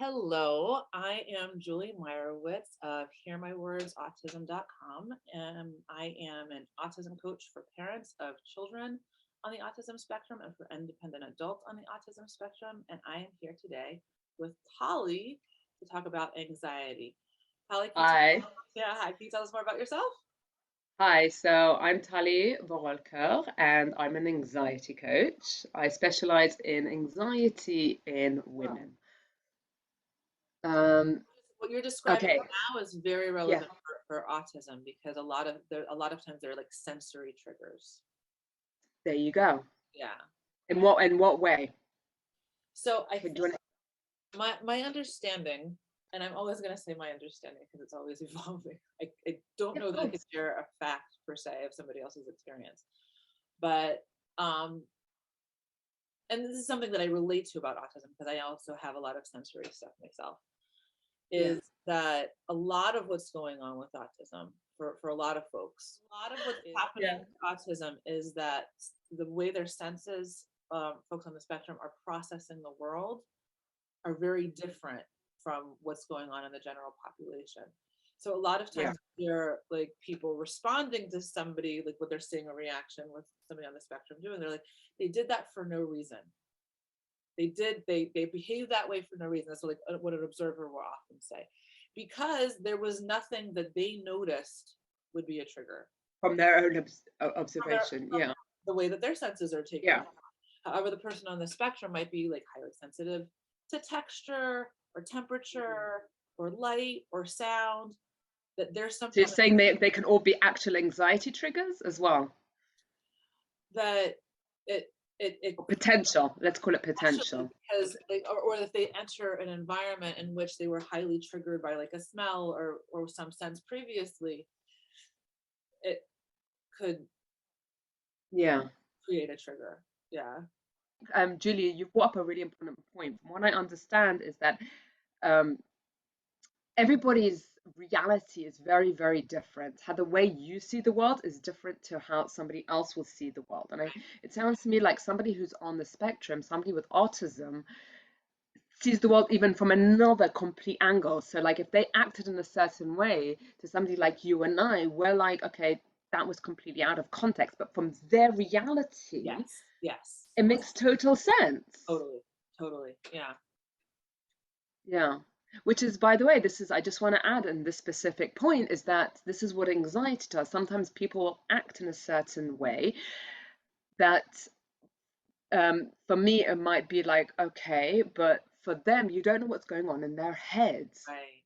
Hello, I am Julie Meyerowitz of hearmywordsautism.com, and I am an autism coach for parents of children on the autism spectrum and for independent adults on the autism spectrum. And I am here today with Talie to talk about anxiety. Talie, Hi. hi, can you tell us more about yourself? Hi, so I'm Talie Warulkar and I'm an anxiety coach. I specialize in anxiety in Oh, women. Um, what you're describing okay, now is very yeah, relevant for autism because a lot of times they're like sensory triggers. there you go. Yeah. In what way? So I Can think do you want my understanding, and I'm always going to say my understanding because it's always evolving. I don't yeah, know of that I could course. share a fact per se of somebody else's experience, but um, and this is something that I relate to about autism because I also have a lot of sensory stuff myself. Yeah, Is that a lot of what's going on with autism for a lot of folks? A lot of what's happening yeah. with autism is that the way their senses, folks on the spectrum, are processing the world are very different from what's going on in the general population. So a lot of Yeah. times you're like people responding to somebody, like what they're seeing a reaction with somebody on the spectrum doing, they're like, they did that for no reason. They behaved that way for no reason. That's what an observer will often say. Because there was nothing that they noticed would be a trigger. From their own From their observation. Yeah, the way that their senses are taken. yeah. However, the person on the spectrum might be like highly sensitive to texture or temperature or light or sound, that there's So you're something saying they can all be actual anxiety triggers as well? that it it Or potential. Let's call it actually, potential. because or if they enter an environment in which they were highly triggered by like a smell or some sense previously, it could Yeah. create a trigger. Yeah. Julia, you've brought up a really important point. From what I understand is that um, everybody's reality is very, very different. How the way you see the world is different to how somebody else will see the world. And it sounds to me like somebody who's on the spectrum, somebody with autism, sees the world even from another complete angle. So, like, if they acted in a certain way to somebody like you and I, we're like, okay, that was completely out of context. But from their reality, Yes. Yes. it makes total sense. Totally. Totally. Yeah. Yeah. Which is, by the way, this is, I just want to add in this specific point is that this is what anxiety does. Sometimes people act in a certain way that for me, it might be like, okay, but for them, you don't know what's going on in their heads. Right.